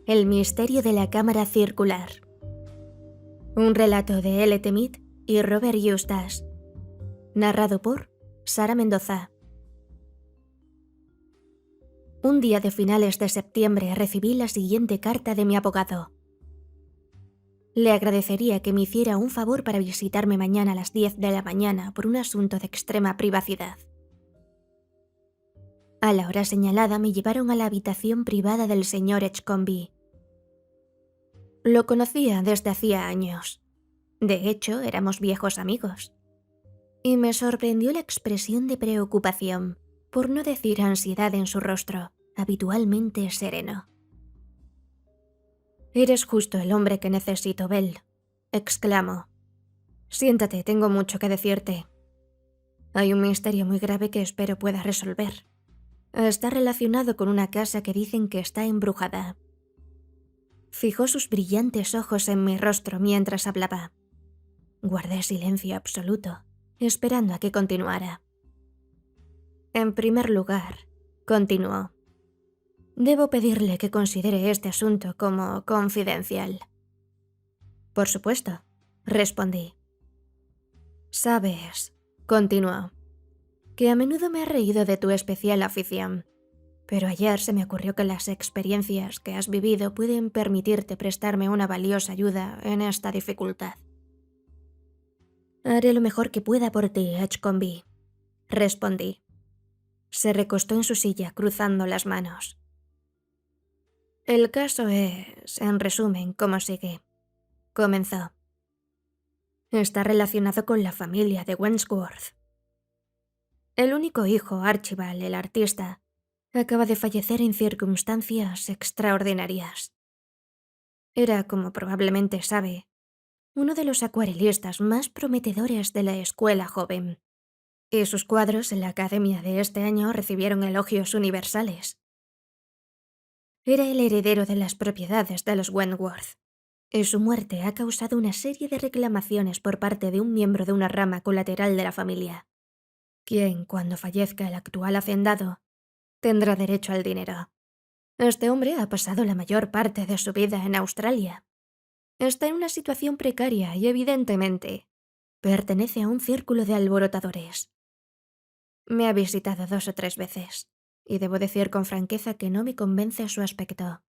El misterio de la cámara circular. Un relato de L.T. Mead y Robert Eustace. Narrado por Sara Mendoza. Un día de finales de septiembre recibí la siguiente carta de mi abogado. Le agradecería que me hiciera un favor para visitarme mañana a las 10 de la mañana por un asunto de extrema privacidad. A la hora señalada me llevaron a la habitación privada del señor Edgecombe. Lo conocía desde hacía años. De hecho, éramos viejos amigos. Y me sorprendió la expresión de preocupación, por no decir ansiedad en su rostro, habitualmente sereno. «Eres justo el hombre que necesito, Bell», exclamó. «Siéntate, tengo mucho que decirte. Hay un misterio muy grave que espero pueda resolver. Está relacionado con una casa que dicen que está embrujada». Fijó sus brillantes ojos en mi rostro mientras hablaba. Guardé silencio absoluto, esperando a que continuara. «En primer lugar», continuó, «debo pedirle que considere este asunto como confidencial». «Por supuesto», respondí. «Sabes», continuó, «que a menudo me he reído de tu especial afición, pero ayer se me ocurrió que las experiencias que has vivido pueden permitirte prestarme una valiosa ayuda en esta dificultad». «Haré lo mejor que pueda por ti, Edgecombe», respondí. Se recostó en su silla, cruzando las manos. «El caso es, en resumen, como sigue», comenzó. «Está relacionado con la familia de Wentworth. El único hijo, Archibald, el artista, acaba de fallecer en circunstancias extraordinarias. Era, como probablemente sabe, uno de los acuarelistas más prometedores de la escuela joven, y sus cuadros en la academia de este año recibieron elogios universales. Era el heredero de las propiedades de los Wentworth, y su muerte ha causado una serie de reclamaciones por parte de un miembro de una rama colateral de la familia, quien, cuando fallezca el actual hacendado, tendrá derecho al dinero. Este hombre ha pasado la mayor parte de su vida en Australia. Está en una situación precaria y, evidentemente, pertenece a un círculo de alborotadores. Me ha visitado 2 o 3 veces, y debo decir con franqueza que no me convence su aspecto».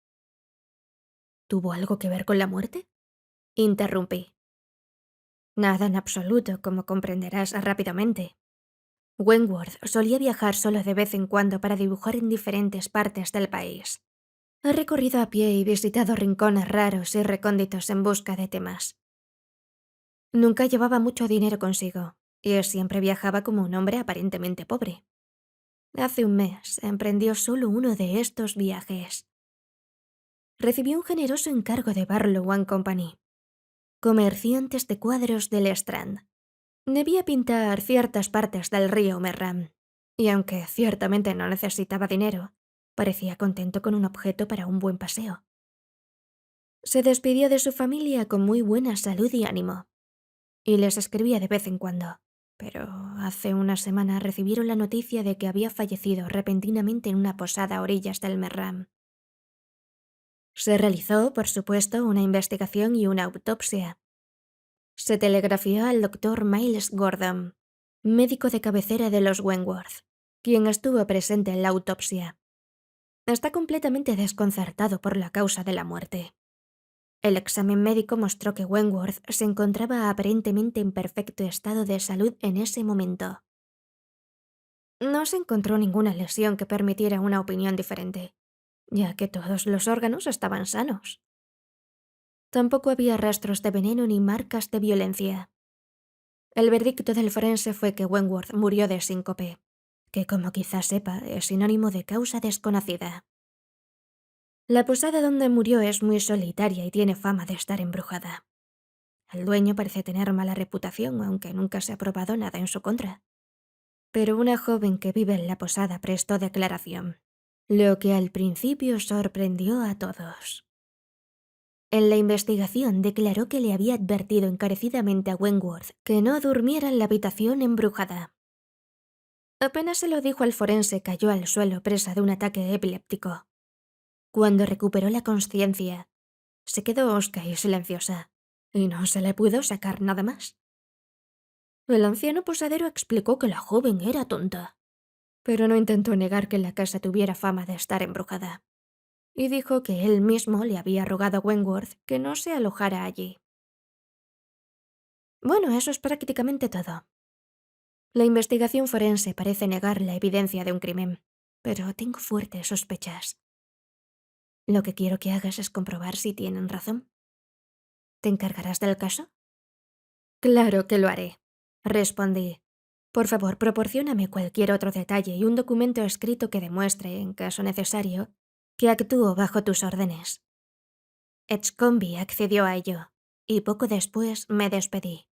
«¿Tuvo algo que ver con la muerte?», interrumpí. «Nada en absoluto, como comprenderás rápidamente. Wentworth solía viajar solo de vez en cuando para dibujar en diferentes partes del país. Ha recorrido a pie y visitado rincones raros y recónditos en busca de temas. Nunca llevaba mucho dinero consigo, y siempre viajaba como un hombre aparentemente pobre. Hace un mes emprendió solo uno de estos viajes. Recibió un generoso encargo de Barlow and Company, comerciantes de cuadros del Strand. Debía pintar ciertas partes del río Merram, y aunque ciertamente no necesitaba dinero, parecía contento con un objeto para un buen paseo. Se despidió de su familia con muy buena salud y ánimo, y les escribía de vez en cuando, pero hace una semana recibieron la noticia de que había fallecido repentinamente en una posada a orillas del Merram. Se realizó, por supuesto, una investigación y una autopsia. Se telegrafió al doctor Miles Gordon, médico de cabecera de los Wentworth, quien estuvo presente en la autopsia. Está completamente desconcertado por la causa de la muerte. El examen médico mostró que Wentworth se encontraba aparentemente en perfecto estado de salud en ese momento. No se encontró ninguna lesión que permitiera una opinión diferente, ya que todos los órganos estaban sanos. Tampoco había rastros de veneno ni marcas de violencia. El veredicto del forense fue que Wentworth murió de síncope, que, como quizás sepa, es sinónimo de causa desconocida. La posada donde murió es muy solitaria y tiene fama de estar embrujada. El dueño parece tener mala reputación, aunque nunca se ha probado nada en su contra. Pero una joven que vive en la posada prestó declaración, lo que al principio sorprendió a todos. En la investigación declaró que le había advertido encarecidamente a Wentworth que no durmiera en la habitación embrujada. Apenas se lo dijo al forense, cayó al suelo presa de un ataque epiléptico. Cuando recuperó la consciencia, se quedó hosca y silenciosa, y no se le pudo sacar nada más. El anciano posadero explicó que la joven era tonta, pero no intentó negar que la casa tuviera fama de estar embrujada, y dijo que él mismo le había rogado a Wentworth que no se alojara allí. Bueno, eso es prácticamente todo. La investigación forense parece negar la evidencia de un crimen, pero tengo fuertes sospechas. Lo que quiero que hagas es comprobar si tienen razón. ¿Te encargarás del caso? Claro que lo haré, respondí. Por favor, proporcióname cualquier otro detalle y un documento escrito que demuestre, en caso necesario, que actúo bajo tus órdenes. Edgecombe accedió a ello, y poco después me despedí.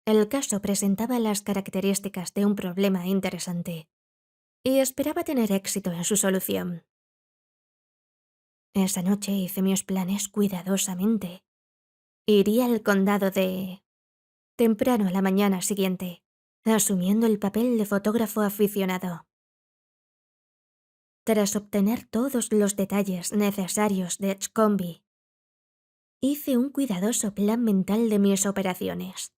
El caso presentaba las características de un problema interesante, y esperaba tener éxito en su solución. Esa noche hice mis planes cuidadosamente. Iría al condado de... temprano a la mañana siguiente, asumiendo el papel de fotógrafo aficionado. Tras obtener todos los detalles necesarios de Edgecombe, hice un cuidadoso plan mental de mis operaciones.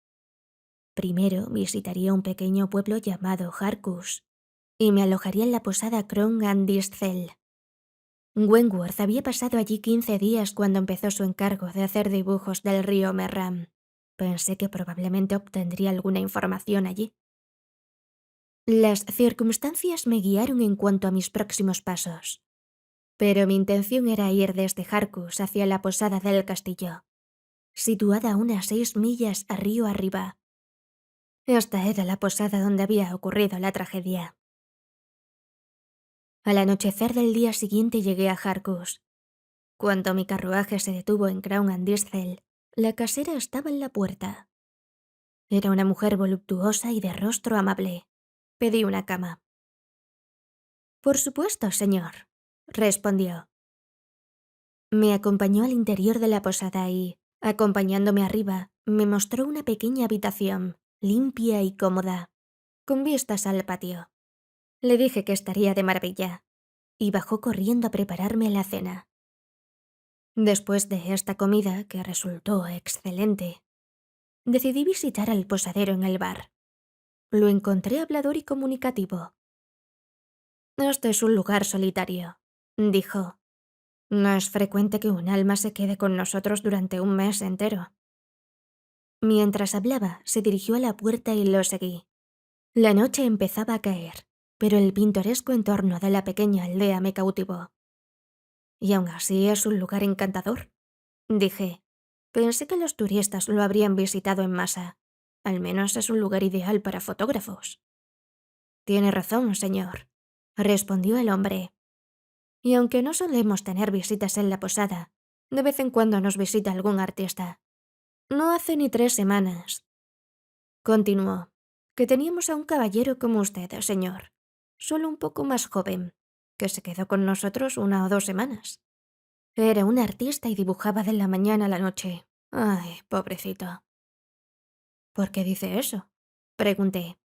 Primero visitaría un pequeño pueblo llamado Harcus y me alojaría en la posada Crom and Discel. Wentworth había pasado allí 15 días cuando empezó su encargo de hacer dibujos del río Merram. Pensé que probablemente obtendría alguna información allí. Las circunstancias me guiaron en cuanto a mis próximos pasos, pero mi intención era ir desde Harcus hacia la posada del castillo, situada a unas 6 millas a río arriba. Esta era la posada donde había ocurrido la tragedia. Al anochecer del día siguiente llegué a Harcus. Cuando mi carruaje se detuvo en Crown and Discel, la casera estaba en la puerta. Era una mujer voluptuosa y de rostro amable. Pedí una cama. «Por supuesto, señor», respondió. Me acompañó al interior de la posada y, acompañándome arriba, me mostró una pequeña habitación, limpia y cómoda, con vistas al patio. Le dije que estaría de maravilla, y bajó corriendo a prepararme la cena. Después de esta comida, que resultó excelente, decidí visitar al posadero en el bar. Lo encontré hablador y comunicativo. «Este es un lugar solitario», dijo. «No es frecuente que un alma se quede con nosotros durante un mes entero». Mientras hablaba, se dirigió a la puerta y lo seguí. La noche empezaba a caer, pero el pintoresco entorno de la pequeña aldea me cautivó. «Y aún así es un lugar encantador», dije. Pensé que los turistas lo habrían visitado en masa. Al menos es un lugar ideal para fotógrafos. «Tiene razón, señor», respondió el hombre. «Y aunque no solemos tener visitas en la posada, de vez en cuando nos visita algún artista. No hace ni 3 semanas», continuó, «que teníamos a un caballero como usted, señor, solo un poco más joven, que se quedó con nosotros 1 o 2 semanas. Era un artista y dibujaba de la mañana a la noche. Ay, pobrecito». «¿Por qué dice eso?», pregunté.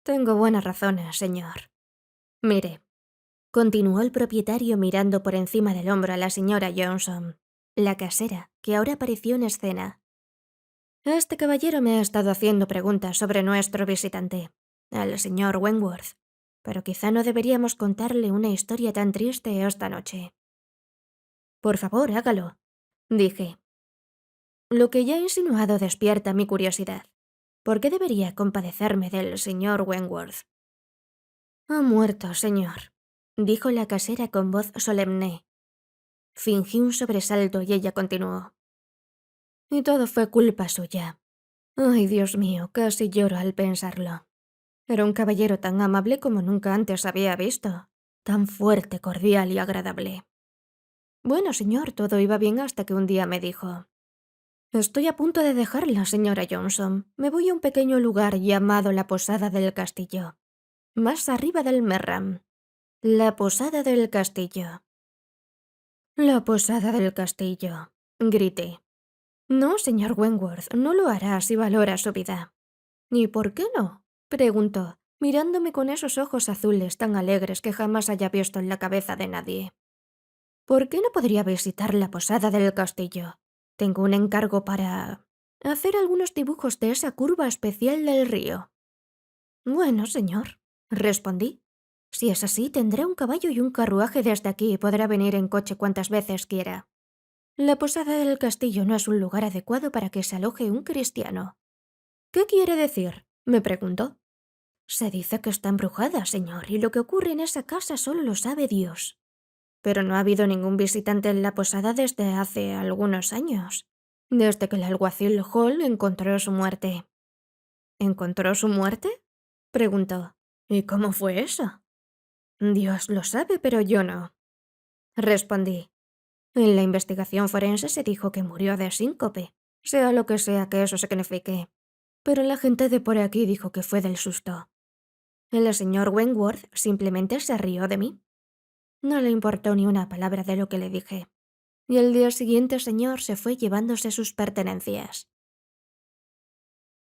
«Tengo buenas razones, señor. Mire», continuó el propietario mirando por encima del hombro a la señora Johnson, la casera, que ahora apareció en escena. «Este caballero me ha estado haciendo preguntas sobre nuestro visitante, el señor Wentworth, pero quizá no deberíamos contarle una historia tan triste esta noche». «Por favor, hágalo», dije. «Lo que ya he insinuado despierta mi curiosidad. ¿Por qué debería compadecerme del señor Wentworth?» «Ha muerto, señor», dijo la casera con voz solemne. Fingí un sobresalto y ella continuó. «Y todo fue culpa suya. Ay, Dios mío, casi lloro al pensarlo. Era un caballero tan amable como nunca antes había visto. Tan fuerte, cordial y agradable. Bueno, señor, todo iba bien hasta que un día me dijo: «Estoy a punto de dejarla, señora Johnson. Me voy a un pequeño lugar llamado la Posada del Castillo, más arriba del Merram. La Posada del Castillo». «La Posada del Castillo», grité. «No, señor Wentworth, no lo hará si valora su vida». «¿Y por qué no?», preguntó. mirándome con esos ojos azules tan alegres que jamás haya visto en la cabeza de nadie. ¿Por qué no podría visitar la posada del castillo? Tengo un encargo para hacer algunos dibujos de esa curva especial del río. Bueno, señor, respondí. Si es así, tendré un caballo y un carruaje desde aquí y podrá venir en coche cuantas veces quiera. La posada del castillo no es un lugar adecuado para que se aloje un cristiano. ¿Qué quiere decir? Me preguntó. Se dice que está embrujada, señor, y lo que ocurre en esa casa solo lo sabe Dios. Pero no ha habido ningún visitante en la posada desde hace algunos años, desde que el alguacil Hall encontró su muerte. ¿Encontró su muerte? Preguntó. ¿Y cómo fue eso? Dios lo sabe, pero yo no. Respondí. En la investigación forense se dijo que murió de síncope, sea lo que sea que eso signifique. Pero la gente de por aquí dijo que fue del susto. El señor Wentworth simplemente se rió de mí. No le importó ni una palabra de lo que le dije. Y el día siguiente el señor se fue llevándose sus pertenencias.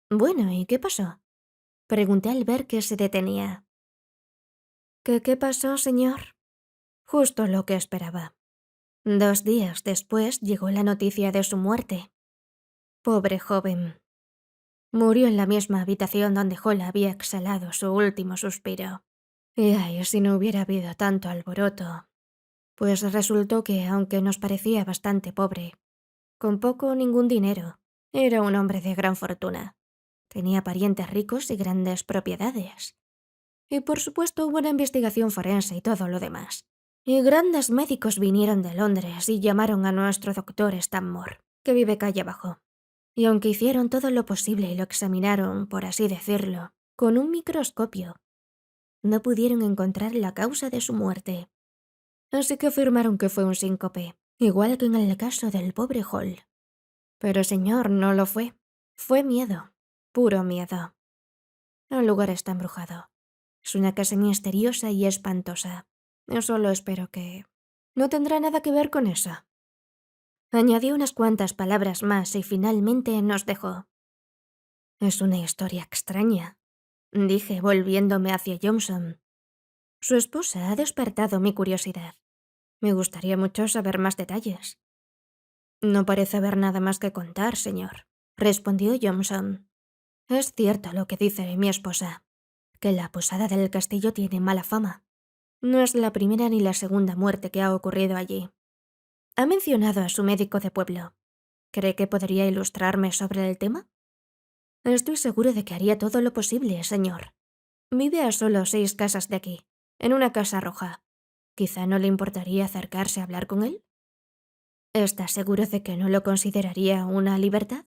Bueno, ¿y qué pasó? Pregunté al ver que se detenía. ¿Qué pasó, señor? Justo lo que esperaba. 2 días después llegó la noticia de su muerte. Pobre joven. Murió en la misma habitación donde Hall había exhalado su último suspiro. Y ay, si no hubiera habido tanto alboroto. Pues resultó que, aunque nos parecía bastante pobre, con poco o ningún dinero, era un hombre de gran fortuna. Tenía parientes ricos y grandes propiedades. Y por supuesto hubo una investigación forense y todo lo demás. Y grandes médicos vinieron de Londres y llamaron a nuestro doctor Stanmore, que vive calle abajo. Y aunque hicieron todo lo posible y lo examinaron, por así decirlo, con un microscopio, no pudieron encontrar la causa de su muerte. Así que afirmaron que fue un síncope, igual que en el caso del pobre Hall. Pero señor, no lo fue. Fue miedo, puro miedo. El lugar está embrujado. Es una casa misteriosa y espantosa. Yo solo espero que no tendrá nada que ver con eso. Añadió unas cuantas palabras más y finalmente nos dejó. Es una historia extraña, dije volviéndome hacia Johnson. Su esposa ha despertado mi curiosidad. Me gustaría mucho saber más detalles. No parece haber nada más que contar, señor, respondió Johnson. Es cierto lo que dice mi esposa, que la posada del castillo tiene mala fama. No es la primera ni la segunda muerte que ha ocurrido allí. Ha mencionado a su médico de pueblo. ¿Cree que podría ilustrarme sobre el tema? Estoy seguro de que haría todo lo posible, señor. Vive a solo 6 casas de aquí, en una casa roja. ¿Quizá no le importaría acercarse a hablar con él? ¿Está seguro de que no lo consideraría una libertad?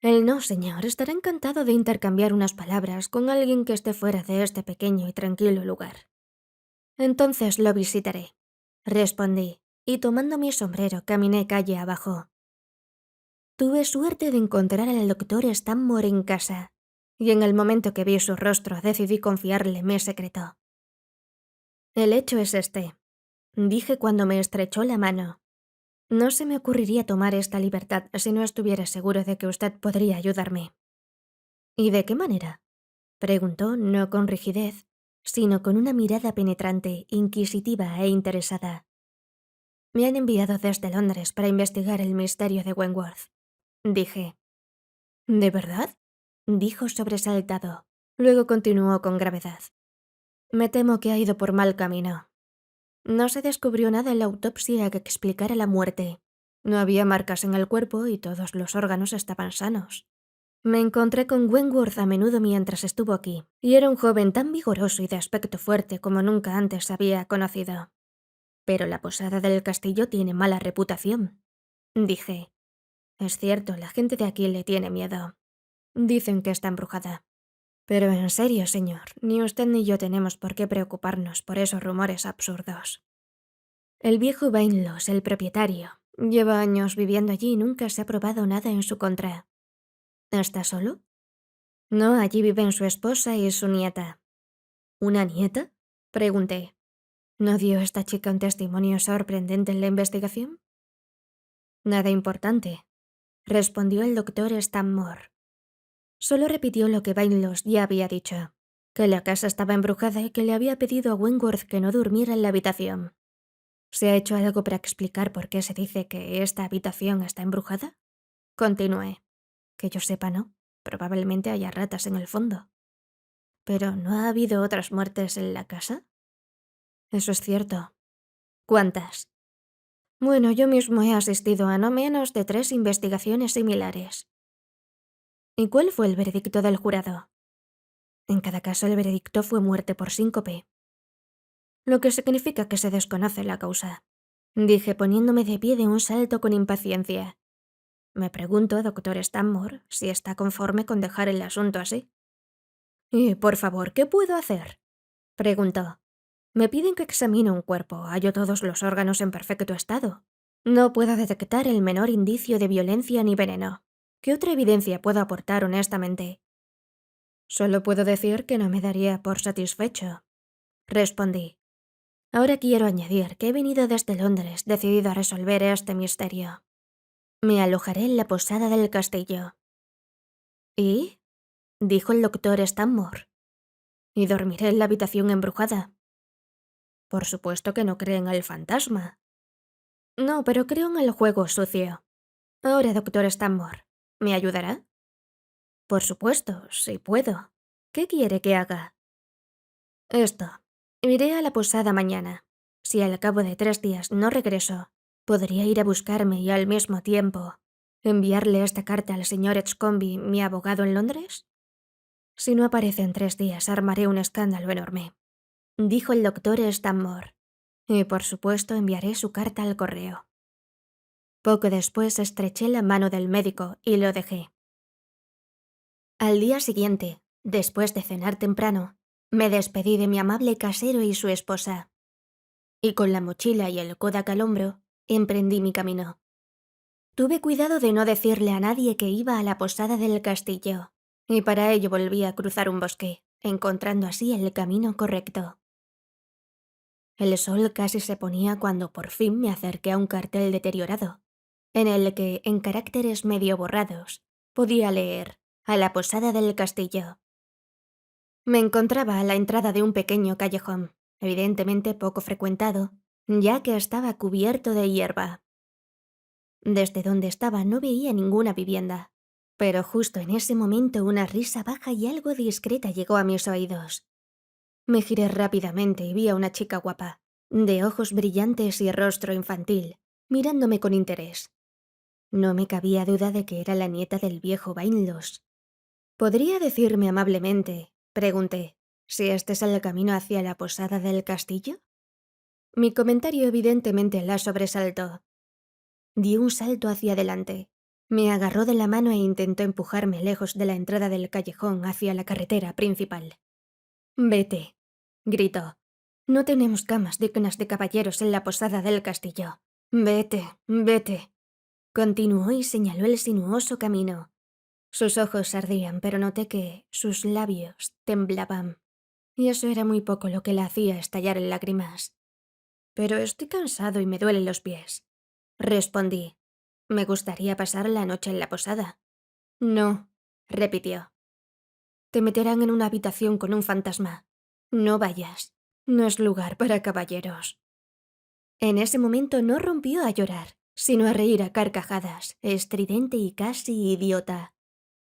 Él no, señor. Estará encantado de intercambiar unas palabras con alguien que esté fuera de este pequeño y tranquilo lugar. Entonces lo visitaré, respondí, y tomando mi sombrero caminé calle abajo. Tuve suerte de encontrar al doctor Stanmore en casa, y en el momento que vi su rostro decidí confiarle mi secreto. El hecho es este, dije cuando me estrechó la mano. No se me ocurriría tomar esta libertad si no estuviera seguro de que usted podría ayudarme. ¿Y de qué manera? Preguntó, no con rigidez, sino con una mirada penetrante, inquisitiva e interesada. Me han enviado desde Londres para investigar el misterio de Wentworth, dije. ¿De verdad? Dijo sobresaltado. Luego continuó con gravedad. Me temo que ha ido por mal camino. No se descubrió nada en la autopsia que explicara la muerte. No había marcas en el cuerpo y todos los órganos estaban sanos. Me encontré con Wentworth a menudo mientras estuvo aquí, y era un joven tan vigoroso y de aspecto fuerte como nunca antes había conocido. Pero la posada del castillo tiene mala reputación, dije. Es cierto, la gente de aquí le tiene miedo. Dicen que está embrujada. Pero en serio, señor, ni usted ni yo tenemos por qué preocuparnos por esos rumores absurdos. El viejo Bainlos, el propietario, lleva años viviendo allí y nunca se ha probado nada en su contra. ¿Está solo? No, allí viven su esposa y su nieta. ¿Una nieta? Pregunté. ¿No dio esta chica un testimonio sorprendente en la investigación? Nada importante, respondió el doctor Stanmore. Solo repitió lo que Bainlos ya había dicho. que la casa estaba embrujada y que le había pedido a Wentworth que no durmiera en la habitación. ¿Se ha hecho algo para explicar por qué se dice que esta habitación está embrujada? Continué. Que yo sepa, no. Probablemente haya ratas en el fondo. ¿Pero no ha habido otras muertes en la casa? Eso es cierto. ¿Cuántas? Bueno, yo mismo he asistido a no menos de 3 investigaciones similares. ¿Y cuál fue el veredicto del jurado? En cada caso el veredicto fue muerte por síncope, lo que significa que se desconoce la causa. Dije poniéndome de pie de un salto con impaciencia. Me pregunto, doctor Stanmore, si está conforme con dejar el asunto así. Y, por favor, ¿qué puedo hacer? Preguntó. Me piden que examine un cuerpo, hallo todos los órganos en perfecto estado. No puedo detectar el menor indicio de violencia ni veneno. ¿Qué otra evidencia puedo aportar honestamente? Solo puedo decir que no me daría por satisfecho. Respondí. Ahora quiero añadir que he venido desde Londres decidido a resolver este misterio. Me alojaré en la posada del castillo. ¿Y? Dijo el doctor Stanmore. Y dormiré en la habitación embrujada. Por supuesto que no creo en el fantasma. No, pero creo en el juego sucio. Ahora, doctor Stanmore, ¿me ayudará? Por supuesto, si puedo. ¿Qué quiere que haga? Esto. Iré a la posada mañana. Si al cabo de 3 días no regreso, podría ir a buscarme y al mismo tiempo enviarle esta carta al señor Edgecombe, mi abogado en Londres. Si no aparece en 3 días, armaré un escándalo enorme, dijo el doctor Stanmore. Y por supuesto enviaré su carta al correo. Poco después estreché la mano del médico y lo dejé. Al día siguiente, después de cenar temprano, me despedí de mi amable casero y su esposa. Y con la mochila y el Kodak al hombro, emprendí mi camino. Tuve cuidado de no decirle a nadie que iba a la posada del castillo, y para ello volví a cruzar un bosque, encontrando así el camino correcto. El sol casi se ponía cuando por fin me acerqué a un cartel deteriorado, en el que, en caracteres medio borrados, podía leer «A la posada del castillo». Me encontraba a la entrada de un pequeño callejón, evidentemente poco frecuentado, ya que estaba cubierto de hierba. Desde donde estaba no veía ninguna vivienda, pero justo en ese momento una risa baja y algo discreta llegó a mis oídos. Me giré rápidamente y vi a una chica guapa, de ojos brillantes y rostro infantil, mirándome con interés. No me cabía duda de que era la nieta del viejo Bainlos. ¿Podría decirme amablemente, pregunté, si este es el camino hacia la posada del castillo? Mi comentario evidentemente la sobresaltó. Dio un salto hacia adelante. Me agarró de la mano e intentó empujarme lejos de la entrada del callejón hacia la carretera principal. «Vete», gritó. «No tenemos camas dignas de caballeros en la posada del castillo. Vete, vete». Continuó y señaló el sinuoso camino. Sus ojos ardían, pero noté que sus labios temblaban. Y eso era muy poco lo que la hacía estallar en lágrimas. «Pero estoy cansado y me duelen los pies», respondí. «Me gustaría pasar la noche en la posada». «No», repitió. «Te meterán en una habitación con un fantasma. No vayas. No es lugar para caballeros». En ese momento no rompió a llorar, sino a reír a carcajadas, estridente y casi idiota.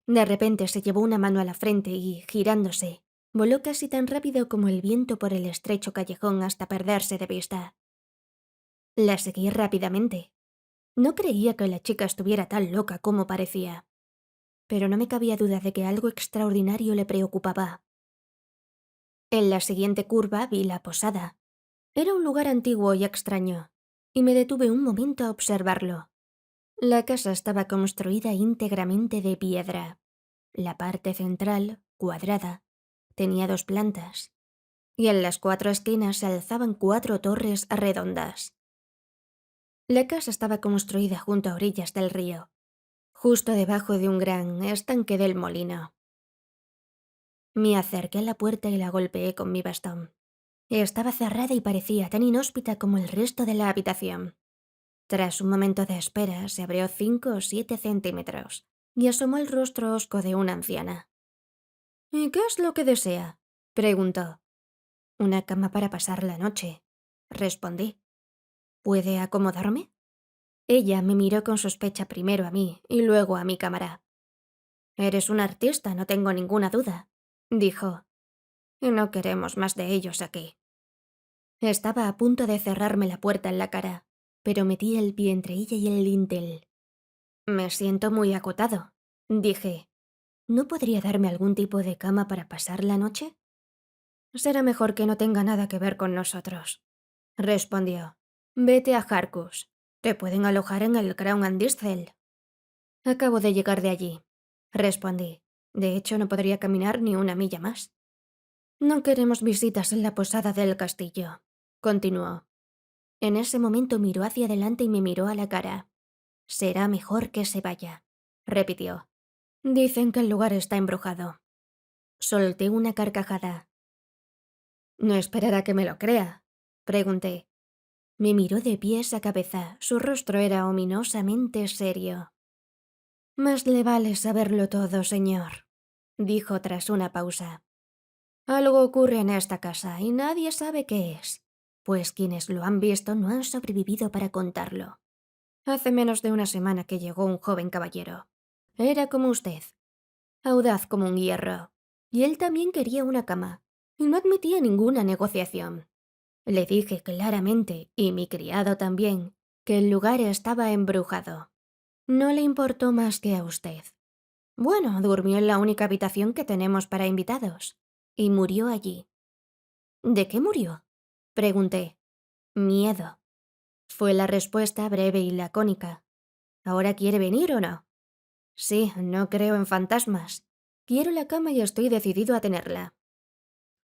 De repente se llevó una mano a la frente y, girándose, voló casi tan rápido como el viento por el estrecho callejón hasta perderse de vista. La seguí rápidamente. No creía que la chica estuviera tan loca como parecía. Pero no me cabía duda de que algo extraordinario le preocupaba. En la siguiente curva vi la posada. Era un lugar antiguo y extraño, y me detuve un momento a observarlo. La casa estaba construida íntegramente de piedra. La parte central, cuadrada, tenía 2 plantas, y en las 4 esquinas se alzaban 4 torres redondas. La casa estaba construida junto a orillas del río, justo debajo de un gran estanque del molino. Me acerqué a la puerta y la golpeé con mi bastón. Estaba cerrada y parecía tan inhóspita como el resto de la habitación. Tras un momento de espera, se abrió 5 o 7 centímetros y asomó el rostro hosco de una anciana. «¿Y qué es lo que desea?», Preguntó. Una cama para pasar la noche, respondí. ¿Puede acomodarme? Ella me miró con sospecha primero a mí y luego a mi cámara. Eres un artista, no tengo ninguna duda, dijo. Y no queremos más de ellos aquí. Estaba a punto de cerrarme la puerta en la cara, pero metí el pie entre ella y el dintel. Me siento muy agotado, dije. ¿No podría darme algún tipo de cama para pasar la noche? Será mejor que no tenga nada que ver con nosotros, respondió. Vete a Harkus. Te pueden alojar en el Crown and Distel. Acabo de llegar de allí, respondí. De hecho, no podría caminar ni una milla más. No queremos visitas en la posada del castillo, continuó. En ese momento miró hacia adelante y me miró a la cara. Será mejor que se vaya, repitió. Dicen que el lugar está embrujado. Solté una carcajada. ¿No esperará que me lo crea?, pregunté. Me miró de pies a cabeza, su rostro era ominosamente serio. Más le vale saberlo todo, señor, dijo tras una pausa. Algo ocurre en esta casa y nadie sabe qué es, pues quienes lo han visto no han sobrevivido para contarlo. Hace menos de una semana que llegó un joven caballero. Era como usted, audaz como un hierro, y él también quería una cama, y no admitía ninguna negociación. Le dije claramente, y mi criado también, que el lugar estaba embrujado. No le importó más que a usted. Bueno, durmió en la única habitación que tenemos para invitados, y murió allí. ¿De qué murió?, pregunté. Miedo. Fue la respuesta breve y lacónica. ¿Ahora quiere venir o no? Sí, no creo en fantasmas. Quiero la cama y estoy decidido a tenerla.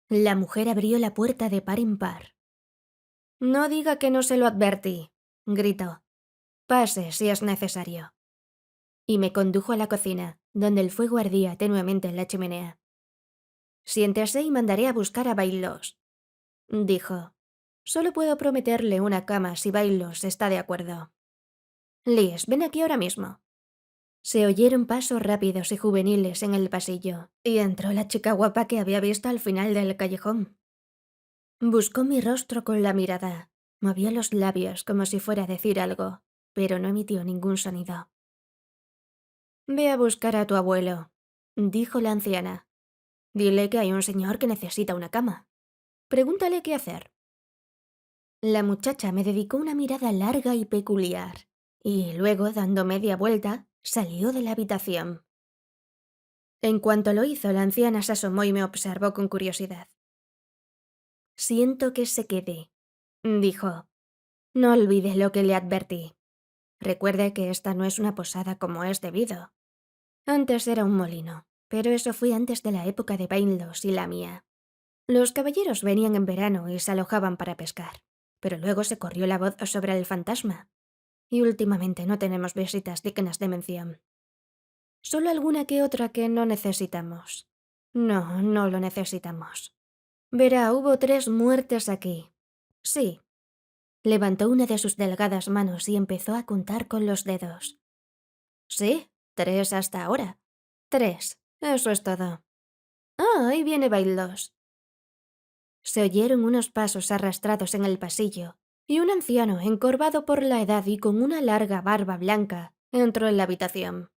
La mujer abrió la puerta de par en par. No diga que no se lo advertí, gritó. Pase si es necesario. Y me condujo a la cocina, donde el fuego ardía tenuemente en la chimenea. Siéntese y mandaré a buscar a Bailos, dijo. Solo puedo prometerle una cama si Bailos está de acuerdo. Lies, ven aquí ahora mismo. Se oyeron pasos rápidos y juveniles en el pasillo, y entró la chica guapa que había visto al final del callejón. Buscó mi rostro con la mirada, movió los labios como si fuera a decir algo, pero no emitió ningún sonido. Ve a buscar a tu abuelo, dijo la anciana. Dile que hay un señor que necesita una cama. Pregúntale qué hacer. La muchacha me dedicó una mirada larga y peculiar, y luego, dando media vuelta, salió de la habitación. En cuanto lo hizo, la anciana se asomó y me observó con curiosidad. Siento que se quede, dijo. No olvide lo que le advertí. Recuerde que esta no es una posada como es debido. Antes era un molino, pero eso fue antes de la época de Bainlos y la mía. Los caballeros venían en verano y se alojaban para pescar, pero luego se corrió la voz sobre el fantasma, y últimamente no tenemos visitas dignas de mención. Solo alguna que otra que no necesitamos. No, no lo necesitamos. Verá, hubo 3 muertes aquí. Sí. Levantó una de sus delgadas manos y empezó a contar con los dedos. Sí, 3 hasta ahora. 3, eso es todo. Ah, ahí viene Bailos. Se oyeron unos pasos arrastrados en el pasillo, y un anciano, encorvado por la edad y con una larga barba blanca, entró en la habitación.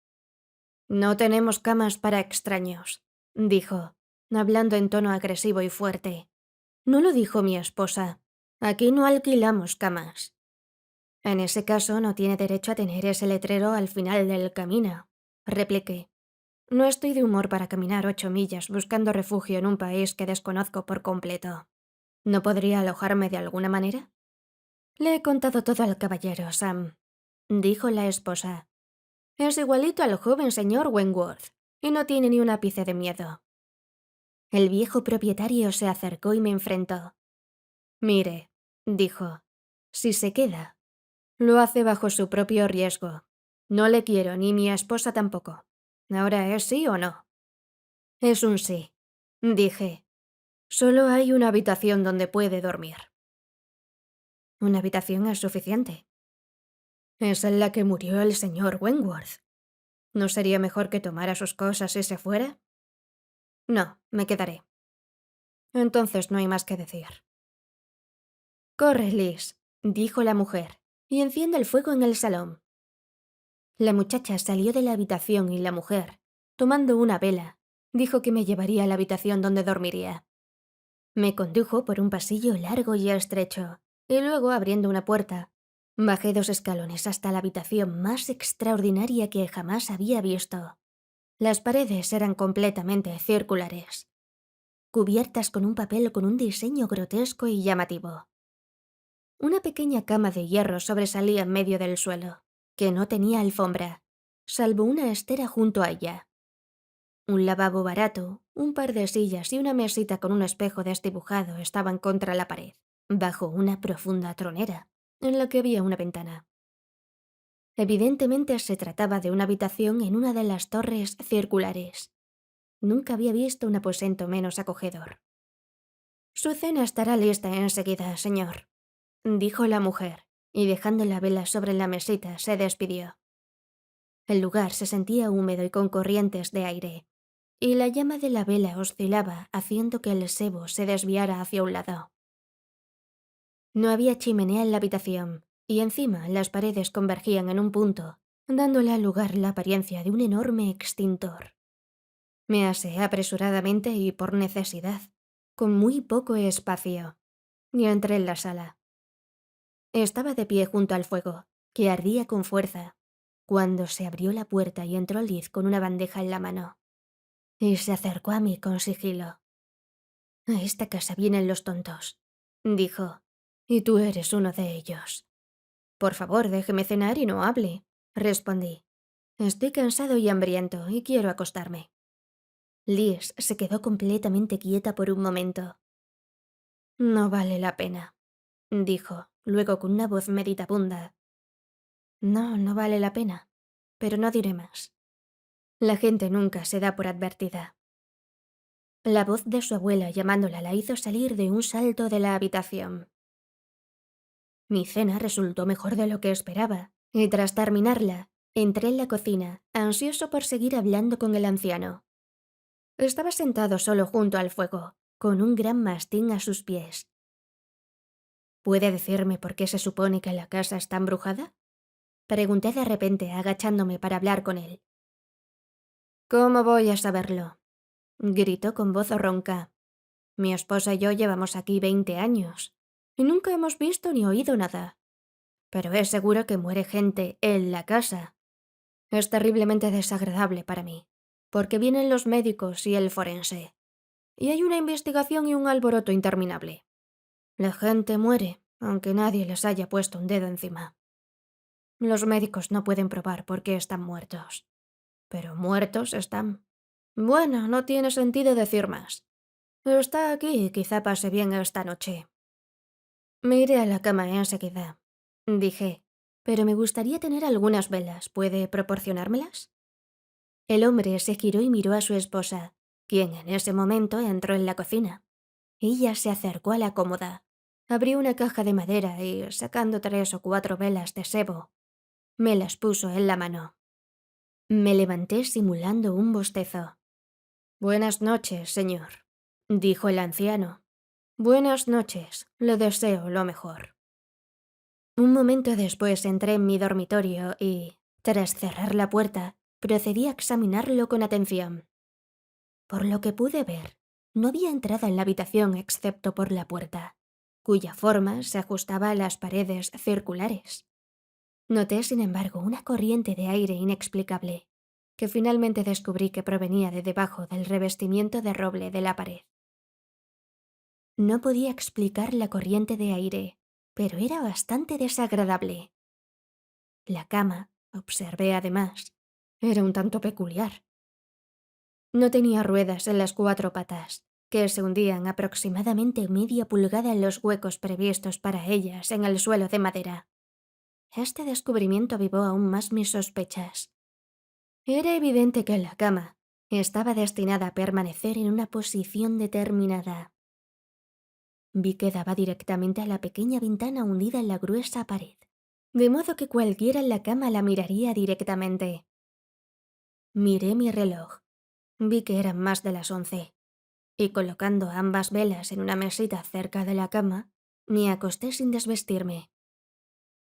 No tenemos camas para extraños, dijo, hablando en tono agresivo y fuerte. No lo dijo mi esposa. Aquí no alquilamos camas. En ese caso no tiene derecho a tener ese letrero al final del camino, repliqué. No estoy de humor para caminar 8 millas buscando refugio en un país que desconozco por completo. ¿No podría alojarme de alguna manera? Le he contado todo al caballero, Sam, dijo la esposa. Es igualito al joven señor Wentworth, y no tiene ni un ápice de miedo. El viejo propietario se acercó y me enfrentó. Mire, dijo, si se queda, lo hace bajo su propio riesgo. No le quiero, ni mi esposa tampoco. ¿Ahora es sí o no? Es un sí, dije. Solo hay una habitación donde puede dormir. Una habitación es suficiente. Es en la que murió el señor Wentworth. ¿No sería mejor que tomara sus cosas y se fuera? No, me quedaré. Entonces no hay más que decir. «Corre, Liz», dijo la mujer, «y enciende el fuego en el salón». La muchacha salió de la habitación y la mujer, tomando una vela, dijo que me llevaría a la habitación donde dormiría. Me condujo por un pasillo largo y estrecho, y luego, abriendo una puerta, bajé 2 escalones hasta la habitación más extraordinaria que jamás había visto. Las paredes eran completamente circulares, cubiertas con un papel con un diseño grotesco y llamativo. Una pequeña cama de hierro sobresalía en medio del suelo, que no tenía alfombra, salvo una estera junto a ella. Un lavabo barato, un par de sillas y una mesita con un espejo desdibujado estaban contra la pared, bajo una profunda tronera, en la que había una ventana. Evidentemente se trataba de una habitación en una de las torres circulares. Nunca había visto un aposento menos acogedor. «Su cena estará lista enseguida, señor», dijo la mujer, y dejando la vela sobre la mesita se despidió. El lugar se sentía húmedo y con corrientes de aire, y la llama de la vela oscilaba haciendo que el sebo se desviara hacia un lado. No había chimenea en la habitación, y encima las paredes convergían en un punto, dándole al lugar la apariencia de un enorme extintor. Me aseé apresuradamente y por necesidad, con muy poco espacio, y entré en la sala. Estaba de pie junto al fuego, que ardía con fuerza, cuando se abrió la puerta y entró Liz con una bandeja en la mano. Y se acercó a mí con sigilo. «A esta casa vienen los tontos», dijo, «y tú eres uno de ellos». «Por favor, déjeme cenar y no hable», respondí. «Estoy cansado y hambriento y quiero acostarme». Liz se quedó completamente quieta por un momento. «No vale la pena», dijo, luego con una voz meditabunda. «No, no vale la pena, pero no diré más. La gente nunca se da por advertida». La voz de su abuela llamándola la hizo salir de un salto de la habitación. Mi cena resultó mejor de lo que esperaba, y tras terminarla, entré en la cocina, ansioso por seguir hablando con el anciano. Estaba sentado solo junto al fuego, con un gran mastín a sus pies. «¿Puede decirme por qué se supone que la casa está embrujada?», pregunté de repente, agachándome para hablar con él. «¿Cómo voy a saberlo?», gritó con voz ronca. «Mi esposa y yo llevamos aquí 20 años, y nunca hemos visto ni oído nada. Pero es seguro que muere gente en la casa. Es terriblemente desagradable para mí, porque vienen los médicos y el forense, y hay una investigación y un alboroto interminable. La gente muere, aunque nadie les haya puesto un dedo encima. Los médicos no pueden probar por qué están muertos, pero muertos están. Bueno, no tiene sentido decir más. Está aquí y quizá pase bien esta noche». «Me iré a la cama enseguida», dije, «pero me gustaría tener algunas velas. ¿Puede proporcionármelas?». El hombre se giró y miró a su esposa, quien en ese momento entró en la cocina. Ella se acercó a la cómoda, abrió una caja de madera y, sacando 3 o 4 velas de sebo, me las puso en la mano. Me levanté simulando un bostezo. «Buenas noches, señor», dijo el anciano. «Buenas noches, le deseo lo mejor». Un momento después entré en mi dormitorio y, tras cerrar la puerta, procedí a examinarlo con atención. Por lo que pude ver, no había entrada en la habitación excepto por la puerta, cuya forma se ajustaba a las paredes circulares. Noté, sin embargo, una corriente de aire inexplicable, que finalmente descubrí que provenía de debajo del revestimiento de roble de la pared. No podía explicar la corriente de aire, pero era bastante desagradable. La cama, observé además, era un tanto peculiar. No tenía ruedas en las 4 patas, que se hundían aproximadamente media pulgada en los huecos previstos para ellas en el suelo de madera. Este descubrimiento avivó aún más mis sospechas. Era evidente que la cama estaba destinada a permanecer en una posición determinada. Vi que daba directamente a la pequeña ventana hundida en la gruesa pared, de modo que cualquiera en la cama la miraría directamente. Miré mi reloj. Vi que eran más de las 11. y colocando ambas velas en una mesita cerca de la cama, me acosté sin desvestirme.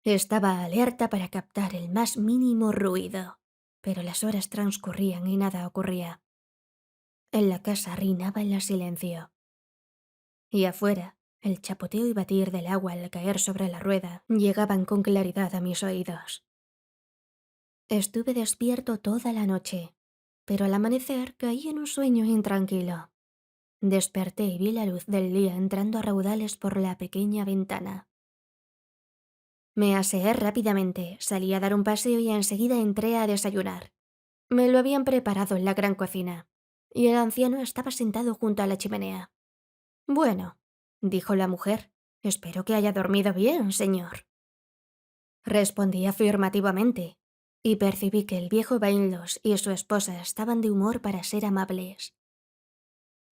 Estaba alerta para captar el más mínimo ruido, pero las horas transcurrían y nada ocurría. En la casa reinaba el silencio. Y afuera, el chapoteo y batir del agua al caer sobre la rueda llegaban con claridad a mis oídos. Estuve despierto toda la noche, pero al amanecer caí en un sueño intranquilo. Desperté y vi la luz del día entrando a raudales por la pequeña ventana. Me aseé rápidamente, salí a dar un paseo y enseguida entré a desayunar. Me lo habían preparado en la gran cocina, y el anciano estaba sentado junto a la chimenea. «Bueno», dijo la mujer, «espero que haya dormido bien, señor». Respondí afirmativamente, y percibí que el viejo Bainlos y su esposa estaban de humor para ser amables.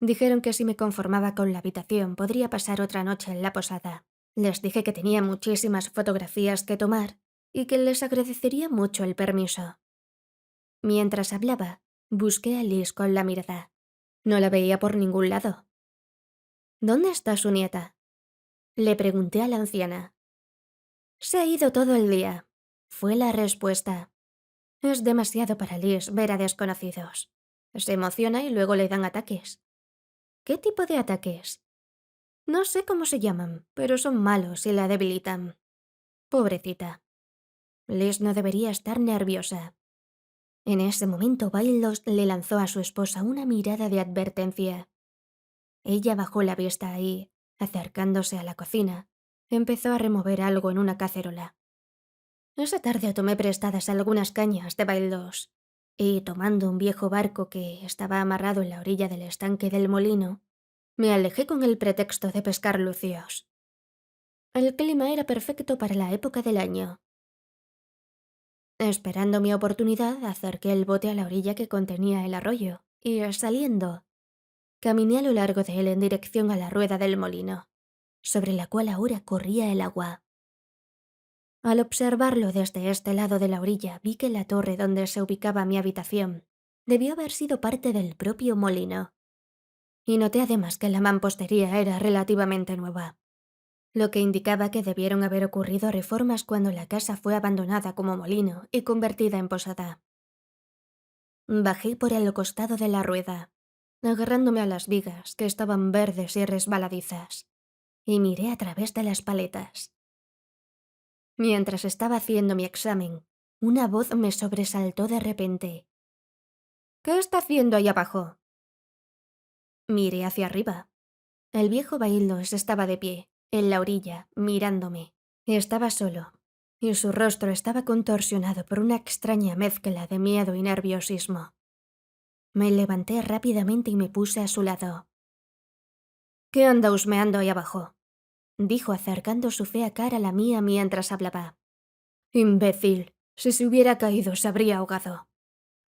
Dijeron que si me conformaba con la habitación podría pasar otra noche en la posada. Les dije que tenía muchísimas fotografías que tomar y que les agradecería mucho el permiso. Mientras hablaba, busqué a Liz con la mirada. No la veía por ningún lado. «¿Dónde está su nieta?», le pregunté a la anciana. «Se ha ido todo el día», fue la respuesta. «Es demasiado para Liz ver a desconocidos. Se emociona y luego le dan ataques». «¿Qué tipo de ataques?». «No sé cómo se llaman, pero son malos y la debilitan». Pobrecita. Liz no debería estar nerviosa. En ese momento Bailos le lanzó a su esposa una mirada de advertencia. Ella bajó la vista y, acercándose a la cocina, empezó a remover algo en una cacerola. Esa tarde tomé prestadas algunas cañas de Bailos y, tomando un viejo barco que estaba amarrado en la orilla del estanque del molino, me alejé con el pretexto de pescar lucios. El clima era perfecto para la época del año. Esperando mi oportunidad, acerqué el bote a la orilla que contenía el arroyo y, saliendo, caminé a lo largo de él en dirección a la rueda del molino, sobre la cual ahora corría el agua. Al observarlo desde este lado de la orilla, vi que la torre donde se ubicaba mi habitación debió haber sido parte del propio molino, y noté además que la mampostería era relativamente nueva, lo que indicaba que debieron haber ocurrido reformas cuando la casa fue abandonada como molino y convertida en posada. Bajé por el costado de la rueda, agarrándome a las vigas que estaban verdes y resbaladizas, y miré a través de las paletas. Mientras estaba haciendo mi examen, una voz me sobresaltó de repente. «¿Qué está haciendo ahí abajo?». Miré hacia arriba. El viejo Baildos estaba de pie, en la orilla, mirándome. Estaba solo, y su rostro estaba contorsionado por una extraña mezcla de miedo y nerviosismo. Me levanté rápidamente y me puse a su lado. «¿Qué anda husmeando ahí abajo?», dijo acercando su fea cara a la mía mientras hablaba. «Imbécil, si se hubiera caído se habría ahogado.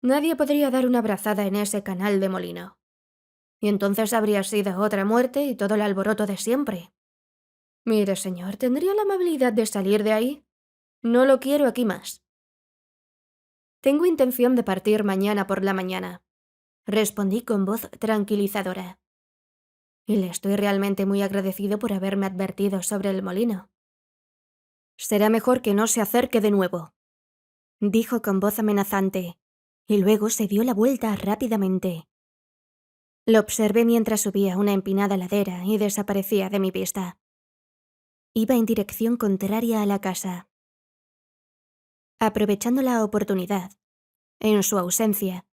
Nadie podría dar una brazada en ese canal de molino. Y entonces habría sido otra muerte y todo el alboroto de siempre. Mire, señor, ¿tendría la amabilidad de salir de ahí? No lo quiero aquí más». «Tengo intención de partir mañana por la mañana», respondí con voz tranquilizadora. «Y le estoy realmente muy agradecido por haberme advertido sobre el molino». «Será mejor que no se acerque de nuevo», dijo con voz amenazante, y luego se dio la vuelta rápidamente. Lo observé mientras subía una empinada ladera y desaparecía de mi vista. Iba en dirección contraria a la casa. Aprovechando la oportunidad, en su ausencia,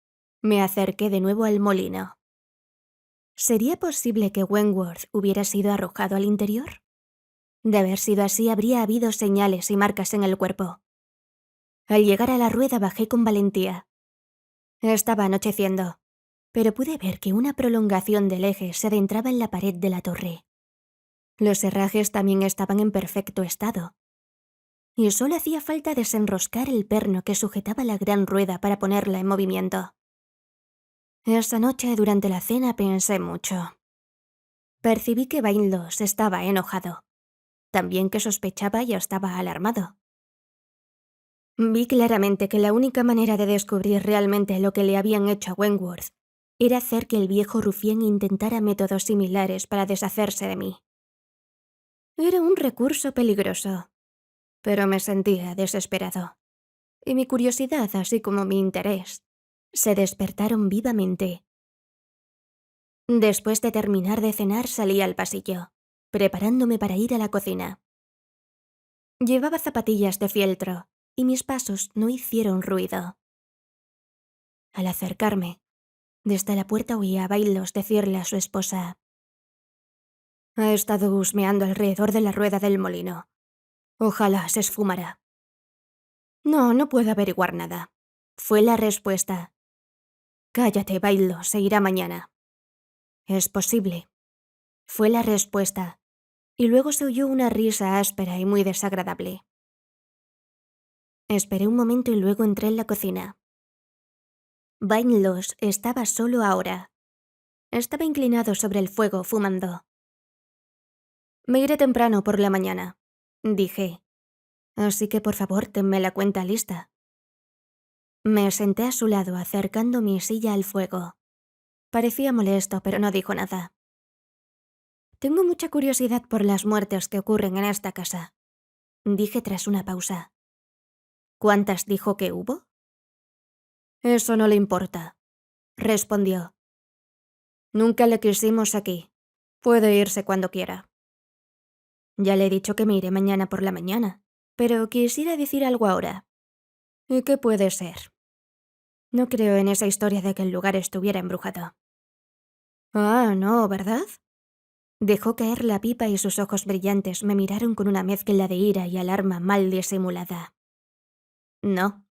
me acerqué de nuevo al molino. ¿Sería posible que Wentworth hubiera sido arrojado al interior? De haber sido así, habría habido señales y marcas en el cuerpo. Al llegar a la rueda bajé con valentía. Estaba anocheciendo, pero pude ver que una prolongación del eje se adentraba en la pared de la torre. Los herrajes también estaban en perfecto estado, y solo hacía falta desenroscar el perno que sujetaba la gran rueda para ponerla en movimiento. Esa noche, durante la cena, pensé mucho. Percibí que Bainlos estaba enojado, también que sospechaba y estaba alarmado. Vi claramente que la única manera de descubrir realmente lo que le habían hecho a Wentworth era hacer que el viejo rufián intentara métodos similares para deshacerse de mí. Era un recurso peligroso, pero me sentía desesperado, y mi curiosidad, así como mi interés, se despertaron vivamente. Después de terminar de cenar salí al pasillo, preparándome para ir a la cocina. Llevaba zapatillas de fieltro, y mis pasos no hicieron ruido. Al acercarme, desde la puerta oí a Bailos decirle a su esposa: «Ha estado husmeando alrededor de la rueda del molino. Ojalá se esfumará». «No, no puedo averiguar nada», fue la respuesta. «Cállate, Bailo, se irá mañana». «Es posible», fue la respuesta, y luego se oyó una risa áspera y muy desagradable. Esperé un momento y luego entré en la cocina. Bainlos estaba solo ahora. Estaba inclinado sobre el fuego, fumando. «Me iré temprano por la mañana», dije. «Así que por favor tenme la cuenta lista». Me senté a su lado acercando mi silla al fuego. Parecía molesto, pero no dijo nada. «Tengo mucha curiosidad por las muertes que ocurren en esta casa», dije tras una pausa. «¿Cuántas dijo que hubo?» «Eso no le importa», respondió. «Nunca le quisimos aquí. Puede irse cuando quiera». «Ya le he dicho que me iré mañana por la mañana, pero quisiera decir algo ahora». «¿Y qué puede ser?» «No creo en esa historia de que el lugar estuviera embrujado». «Ah, no, ¿verdad?» Dejó caer la pipa y sus ojos brillantes me miraron con una mezcla de ira y alarma mal disimulada. «No».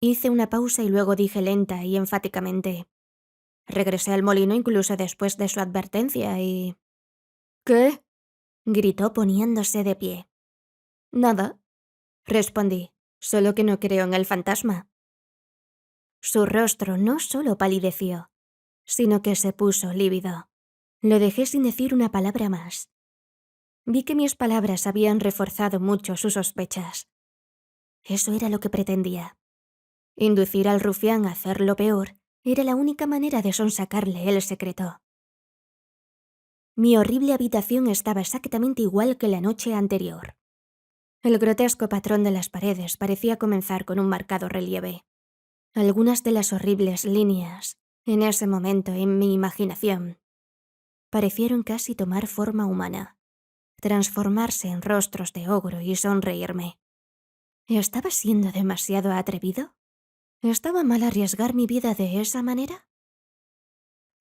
Hice una pausa y luego dije lenta y enfáticamente: «Regresé al molino incluso después de su advertencia y...» «¿Qué?», gritó poniéndose de pie. «Nada», respondí, «solo que no creo en el fantasma». Su rostro no solo palideció, sino que se puso lívido. Lo dejé sin decir una palabra más. Vi que mis palabras habían reforzado mucho sus sospechas. Eso era lo que pretendía. Inducir al rufián a hacer lo peor era la única manera de sonsacarle el secreto. Mi horrible habitación estaba exactamente igual que la noche anterior. El grotesco patrón de las paredes parecía comenzar con un marcado relieve. Algunas de las horribles líneas, en ese momento en mi imaginación, parecieron casi tomar forma humana, transformarse en rostros de ogro y sonreírme. ¿Estaba siendo demasiado atrevido? ¿Estaba mal arriesgar mi vida de esa manera?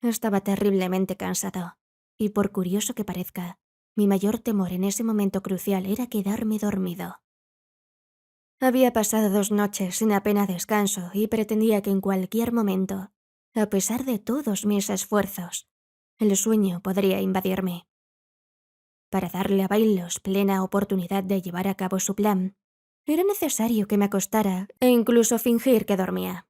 Estaba terriblemente cansado, y por curioso que parezca, mi mayor temor en ese momento crucial era quedarme dormido. Había pasado 2 noches sin apenas descanso y pretendía que en cualquier momento, a pesar de todos mis esfuerzos, el sueño podría invadirme. Para darle a Bailos plena oportunidad de llevar a cabo su plan, era necesario que me acostara e incluso fingir que dormía.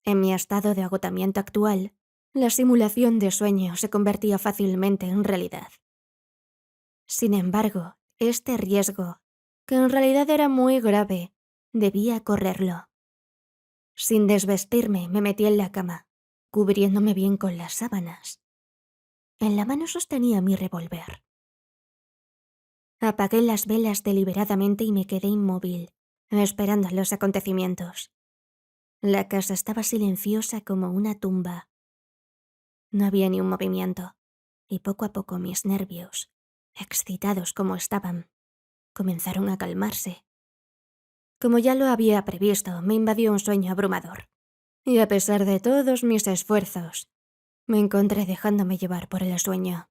En mi estado de agotamiento actual, la simulación de sueño se convertía fácilmente en realidad. Sin embargo, este riesgo, que en realidad era muy grave, debía correrlo. Sin desvestirme, me metí en la cama, cubriéndome bien con las sábanas. En la mano sostenía mi revólver. Apagué las velas deliberadamente y me quedé inmóvil, esperando los acontecimientos. La casa estaba silenciosa como una tumba. No había ni un movimiento, y poco a poco mis nervios, excitados como estaban, comenzaron a calmarse. Como ya lo había previsto, me invadió un sueño abrumador. Y a pesar de todos mis esfuerzos, me encontré dejándome llevar por el sueño.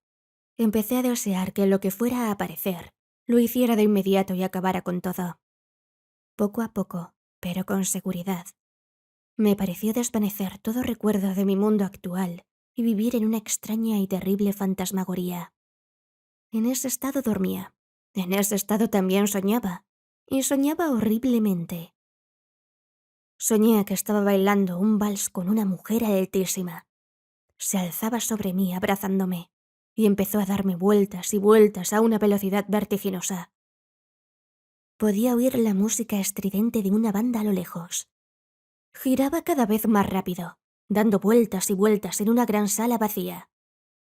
Empecé a desear que lo que fuera a aparecer lo hiciera de inmediato y acabara con todo. Poco a poco, pero con seguridad, me pareció desvanecer todo recuerdo de mi mundo actual y vivir en una extraña y terrible fantasmagoría. En ese estado dormía, en ese estado también soñaba, y soñaba horriblemente. Soñé que estaba bailando un vals con una mujer altísima. Se alzaba sobre mí abrazándome y empezó a darme vueltas y vueltas a una velocidad vertiginosa. Podía oír la música estridente de una banda a lo lejos. Giraba cada vez más rápido, dando vueltas y vueltas en una gran sala vacía.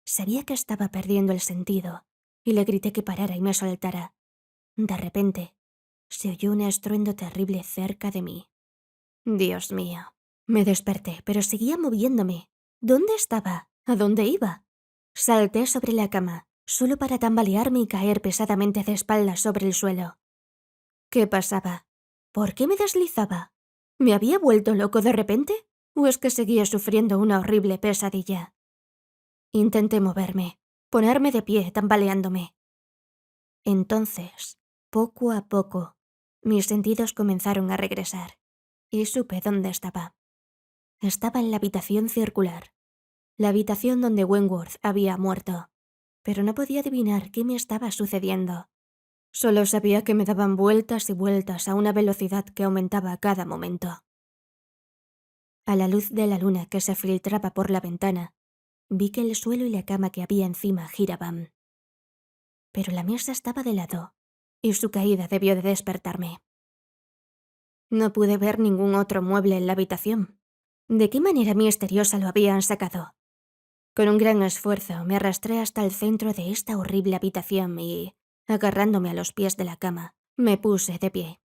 Sabía que estaba perdiendo el sentido y le grité que parara y me soltara. De repente, se oyó un estruendo terrible cerca de mí. Dios mío. Me desperté, pero seguía moviéndome. ¿Dónde estaba? ¿A dónde iba? Salté sobre la cama, solo para tambalearme y caer pesadamente de espaldas sobre el suelo. ¿Qué pasaba? ¿Por qué me deslizaba? ¿Me había vuelto loco de repente? ¿O es que seguía sufriendo una horrible pesadilla? Intenté moverme, ponerme de pie, tambaleándome. Entonces, poco a poco, mis sentidos comenzaron a regresar, y supe dónde estaba. Estaba en la habitación circular, la habitación donde Wentworth había muerto, pero no podía adivinar qué me estaba sucediendo. Solo sabía que me daban vueltas y vueltas a una velocidad que aumentaba a cada momento. A la luz de la luna que se filtraba por la ventana, vi que el suelo y la cama que había encima giraban. Pero la mesa estaba de lado, y su caída debió de despertarme. No pude ver ningún otro mueble en la habitación. ¿De qué manera misteriosa lo habían sacado? Con un gran esfuerzo me arrastré hasta el centro de esta horrible habitación y, agarrándome a los pies de la cama, me puse de pie.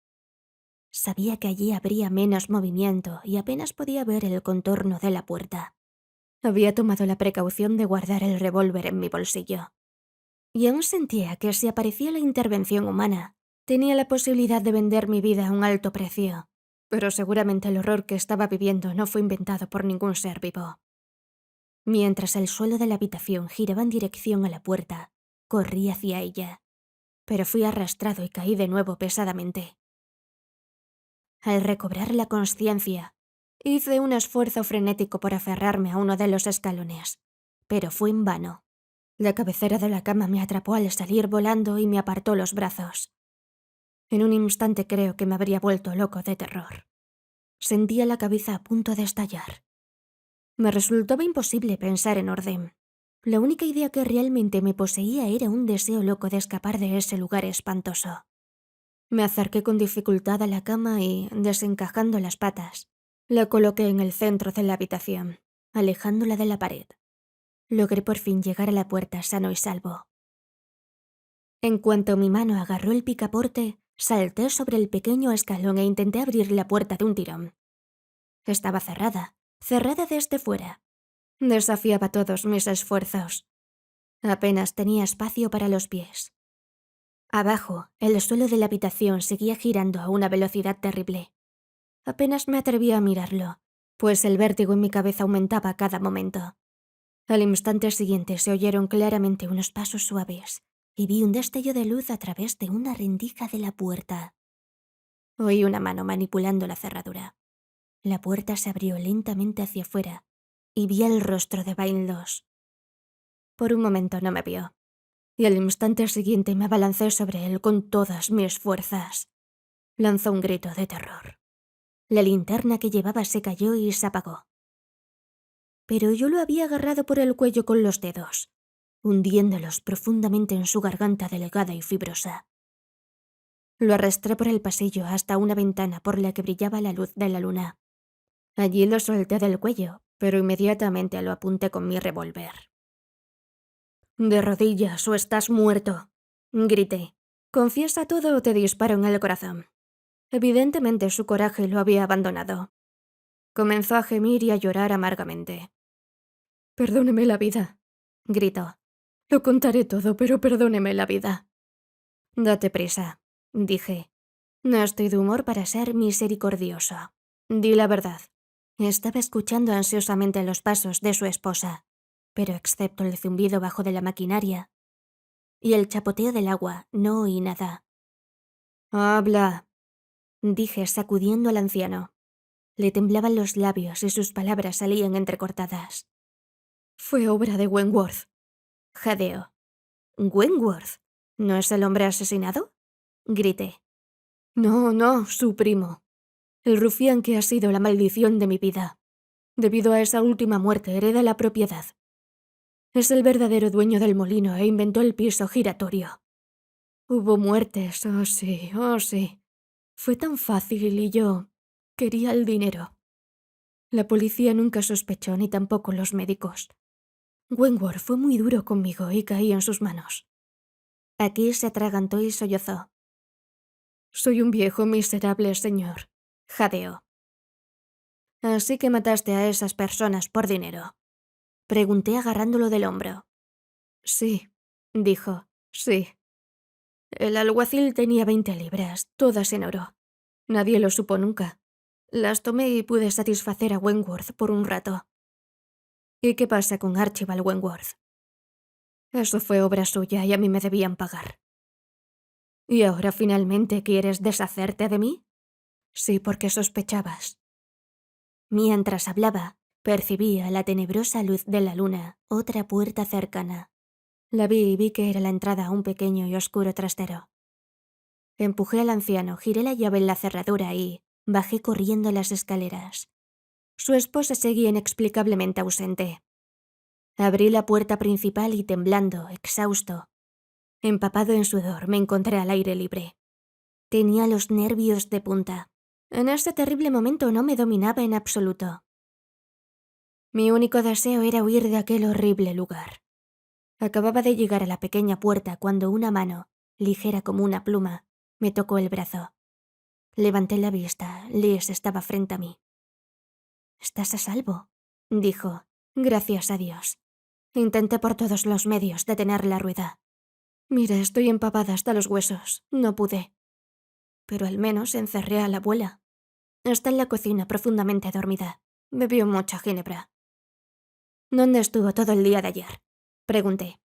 Sabía que allí habría menos movimiento y apenas podía ver el contorno de la puerta. Había tomado la precaución de guardar el revólver en mi bolsillo. Y aún sentía que si aparecía la intervención humana, tenía la posibilidad de vender mi vida a un alto precio. Pero seguramente el horror que estaba viviendo no fue inventado por ningún ser vivo. Mientras el suelo de la habitación giraba en dirección a la puerta, corrí hacia ella. Pero fui arrastrado y caí de nuevo pesadamente. Al recobrar la consciencia, hice un esfuerzo frenético por aferrarme a uno de los escalones, pero fue en vano. La cabecera de la cama me atrapó al salir volando y me apartó los brazos. En un instante creo que me habría vuelto loco de terror. Sentía la cabeza a punto de estallar. Me resultaba imposible pensar en orden. La única idea que realmente me poseía era un deseo loco de escapar de ese lugar espantoso. Me acerqué con dificultad a la cama y, desencajando las patas, la coloqué en el centro de la habitación, alejándola de la pared. Logré por fin llegar a la puerta sano y salvo. En cuanto mi mano agarró el picaporte, salté sobre el pequeño escalón e intenté abrir la puerta de un tirón. Estaba cerrada desde fuera. Desafiaba todos mis esfuerzos. Apenas tenía espacio para los pies. Abajo, el suelo de la habitación seguía girando a una velocidad terrible. Apenas me atrevía a mirarlo, pues el vértigo en mi cabeza aumentaba a cada momento. Al instante siguiente se oyeron claramente unos pasos suaves y vi un destello de luz a través de una rendija de la puerta. Oí una mano manipulando la cerradura. La puerta se abrió lentamente hacia afuera y vi el rostro de Bainlos. Por un momento no me vio, y al instante siguiente me abalancé sobre él con todas mis fuerzas. Lanzó un grito de terror. La linterna que llevaba se cayó y se apagó. Pero yo lo había agarrado por el cuello con los dedos, hundiéndolos profundamente en su garganta delgada y fibrosa. Lo arrastré por el pasillo hasta una ventana por la que brillaba la luz de la luna. Allí lo solté del cuello, pero inmediatamente lo apunté con mi revólver. «De rodillas o estás muerto», grité. «Confiesa todo o te disparo en el corazón». Evidentemente su coraje lo había abandonado. Comenzó a gemir y a llorar amargamente. «Perdóneme la vida», gritó. «Lo contaré todo, pero perdóneme la vida». «Date prisa», dije. «No estoy de humor para ser misericordioso. Di la verdad». Estaba escuchando ansiosamente los pasos de su esposa, pero excepto el zumbido bajo de la maquinaria y el chapoteo del agua, no oí nada. «Habla», dije sacudiendo al anciano. Le temblaban los labios y sus palabras salían entrecortadas. «Fue obra de Wentworth», jadeó. «¿Wentworth? ¿No es el hombre asesinado?», grité. «No, no, su primo. El rufián que ha sido la maldición de mi vida. Debido a esa última muerte hereda la propiedad. Es el verdadero dueño del molino e inventó el piso giratorio. Hubo muertes, oh sí, oh sí. Fue tan fácil y yo quería el dinero. La policía nunca sospechó, ni tampoco los médicos. Wentworth fue muy duro conmigo y caí en sus manos. Aquí se atragantó y sollozó. Soy un viejo miserable, señor, jadeó. Así que mataste a esas personas por dinero. Pregunté agarrándolo del hombro. Sí, dijo, sí. El alguacil tenía 20 libras, todas en oro. Nadie lo supo nunca. Las tomé y pude satisfacer a Wentworth por un rato. ¿Y qué pasa con Archibald Wentworth? Eso fue obra suya y a mí me debían pagar. ¿Y ahora finalmente quieres deshacerte de mí? Sí, porque sospechabas. Mientras hablaba, percibía la tenebrosa luz de la luna, otra puerta cercana. La vi y vi que era la entrada a un pequeño y oscuro trastero. Empujé al anciano, giré la llave en la cerradura y bajé corriendo las escaleras. Su esposa seguía inexplicablemente ausente. Abrí la puerta principal y temblando, exhausto, empapado en sudor, me encontré al aire libre. Tenía los nervios de punta. En ese terrible momento no me dominaba en absoluto. Mi único deseo era huir de aquel horrible lugar. Acababa de llegar a la pequeña puerta cuando una mano, ligera como una pluma, me tocó el brazo. Levanté la vista. Liz estaba frente a mí. «¿Estás a salvo?», dijo. «Gracias a Dios. Intenté por todos los medios detener la rueda. Mira, estoy empapada hasta los huesos. No pude. Pero al menos encerré a la abuela. Está en la cocina profundamente dormida. Bebió mucha ginebra». «¿Dónde estuvo todo el día de ayer?», pregunté.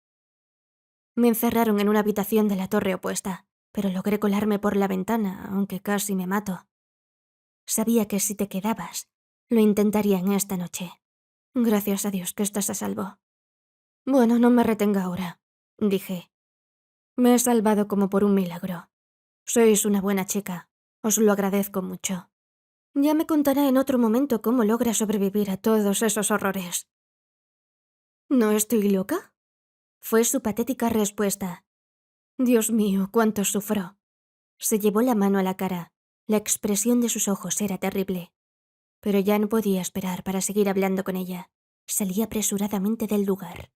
«Me encerraron en una habitación de la torre opuesta, pero logré colarme por la ventana, aunque casi me mato. Sabía que si te quedabas, lo intentarían esta noche. Gracias a Dios que estás a salvo». «Bueno, no me retenga ahora», dije. «Me he salvado como por un milagro. Sois una buena chica. Os lo agradezco mucho. Ya me contará en otro momento cómo logra sobrevivir a todos esos horrores». «¿No estoy loca?», fue su patética respuesta. Dios mío, cuánto sufro. Se llevó la mano a la cara. La expresión de sus ojos era terrible. Pero ya no podía esperar para seguir hablando con ella. Salí apresuradamente del lugar.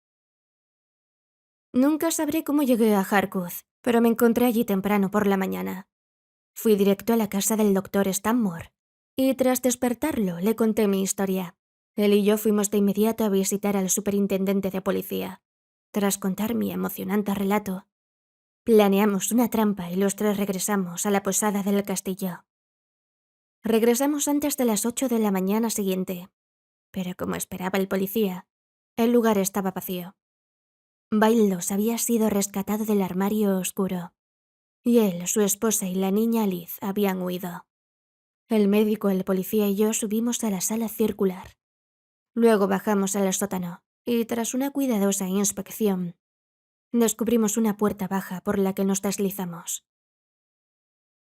Nunca sabré cómo llegué a Harcourt, pero me encontré allí temprano por la mañana. Fui directo a la casa del doctor Stanmore, y tras despertarlo le conté mi historia. Él y yo fuimos de inmediato a visitar al superintendente de policía. Tras contar mi emocionante relato, planeamos una trampa y los tres regresamos a la posada del castillo. Regresamos antes de las 8 de la mañana siguiente, pero como esperaba el policía, el lugar estaba vacío. Baildos había sido rescatado del armario oscuro, y él, su esposa y la niña Liz habían huido. El médico, el policía y yo subimos a la sala circular. Luego bajamos al sótano, y tras una cuidadosa inspección, descubrimos una puerta baja por la que nos deslizamos.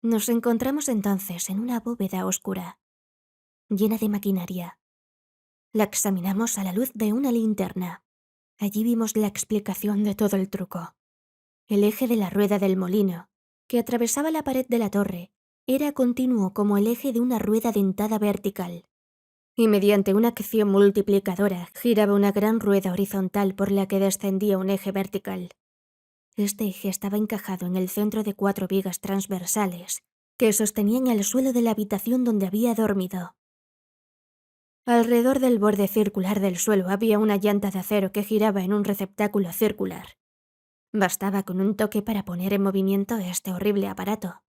Nos encontramos entonces en una bóveda oscura, llena de maquinaria. La examinamos a la luz de una linterna. Allí vimos la explicación de todo el truco. El eje de la rueda del molino, que atravesaba la pared de la torre, era continuo como el eje de una rueda dentada vertical. Y mediante una acción multiplicadora giraba una gran rueda horizontal por la que descendía un eje vertical. Este eje estaba encajado en el centro de 4 vigas transversales que sostenían el suelo de la habitación donde había dormido. Alrededor del borde circular del suelo había una llanta de acero que giraba en un receptáculo circular. Bastaba con un toque para poner en movimiento este horrible aparato.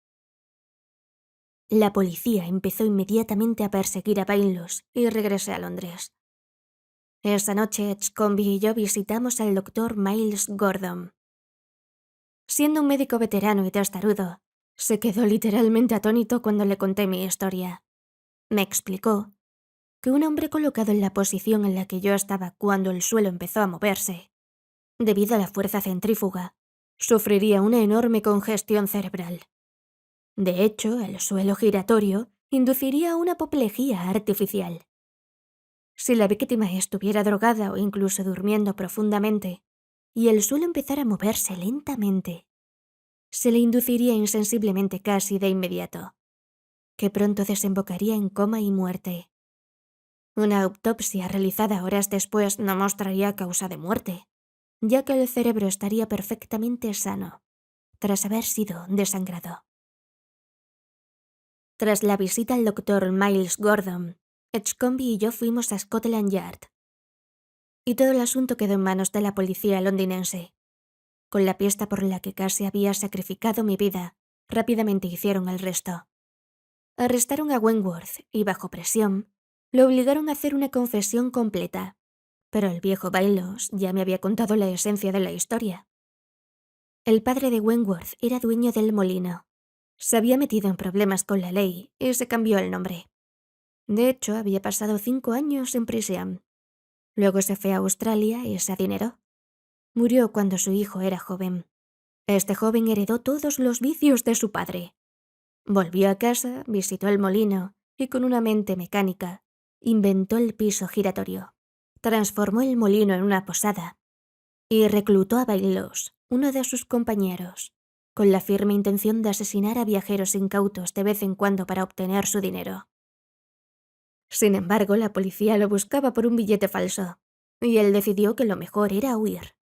La policía empezó inmediatamente a perseguir a Bainlos y regresé a Londres. Esa noche, Edgecombe y yo visitamos al doctor Miles Gordon. Siendo un médico veterano y testarudo, se quedó literalmente atónito cuando le conté mi historia. Me explicó que un hombre colocado en la posición en la que yo estaba cuando el suelo empezó a moverse, debido a la fuerza centrífuga, sufriría una enorme congestión cerebral. De hecho, el suelo giratorio induciría una apoplejía artificial. Si la víctima estuviera drogada o incluso durmiendo profundamente, y el suelo empezara a moverse lentamente, se le induciría insensiblemente casi de inmediato, que pronto desembocaría en coma y muerte. Una autopsia realizada horas después no mostraría causa de muerte, ya que el cerebro estaría perfectamente sano, tras haber sido desangrado. Tras la visita al doctor Miles Gordon, Edgecombe y yo fuimos a Scotland Yard. Y todo el asunto quedó en manos de la policía londinense. Con la pista por la que casi había sacrificado mi vida, rápidamente hicieron el resto. Arrestaron a Wentworth y, bajo presión, lo obligaron a hacer una confesión completa. Pero el viejo Bylos ya me había contado la esencia de la historia. El padre de Wentworth era dueño del molino. Se había metido en problemas con la ley y se cambió el nombre. De hecho, había pasado 5 años en prisión. Luego se fue a Australia y se adineró. Murió cuando su hijo era joven. Este joven heredó todos los vicios de su padre. Volvió a casa, visitó el molino y, con una mente mecánica, inventó el piso giratorio. Transformó el molino en una posada y reclutó a Bylos, uno de sus compañeros, con la firme intención de asesinar a viajeros incautos de vez en cuando para obtener su dinero. Sin embargo, la policía lo buscaba por un billete falso, y él decidió que lo mejor era huir.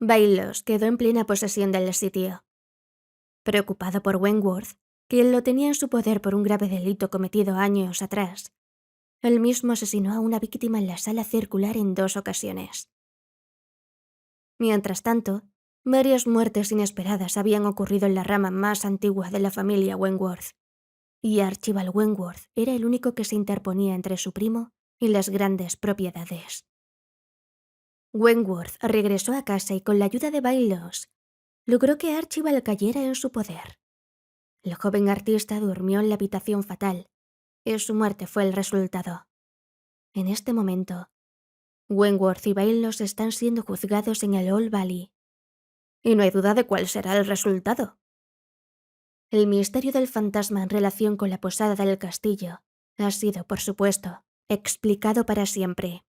Bylos quedó en plena posesión del sitio. Preocupado por Wentworth, que él lo tenía en su poder por un grave delito cometido años atrás, él mismo asesinó a una víctima en la sala circular en 2 ocasiones. Mientras tanto, varias muertes inesperadas habían ocurrido en la rama más antigua de la familia Wentworth, y Archibald Wentworth era el único que se interponía entre su primo y las grandes propiedades. Wentworth regresó a casa y, con la ayuda de Bylos, logró que Archibald cayera en su poder. El joven artista durmió en la habitación fatal, y su muerte fue el resultado. En este momento, Wentworth y Bylos están siendo juzgados en el Old Bailey, y no hay duda de cuál será el resultado. El misterio del fantasma en relación con la posada del castillo ha sido, por supuesto, explicado para siempre.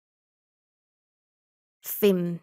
Fin.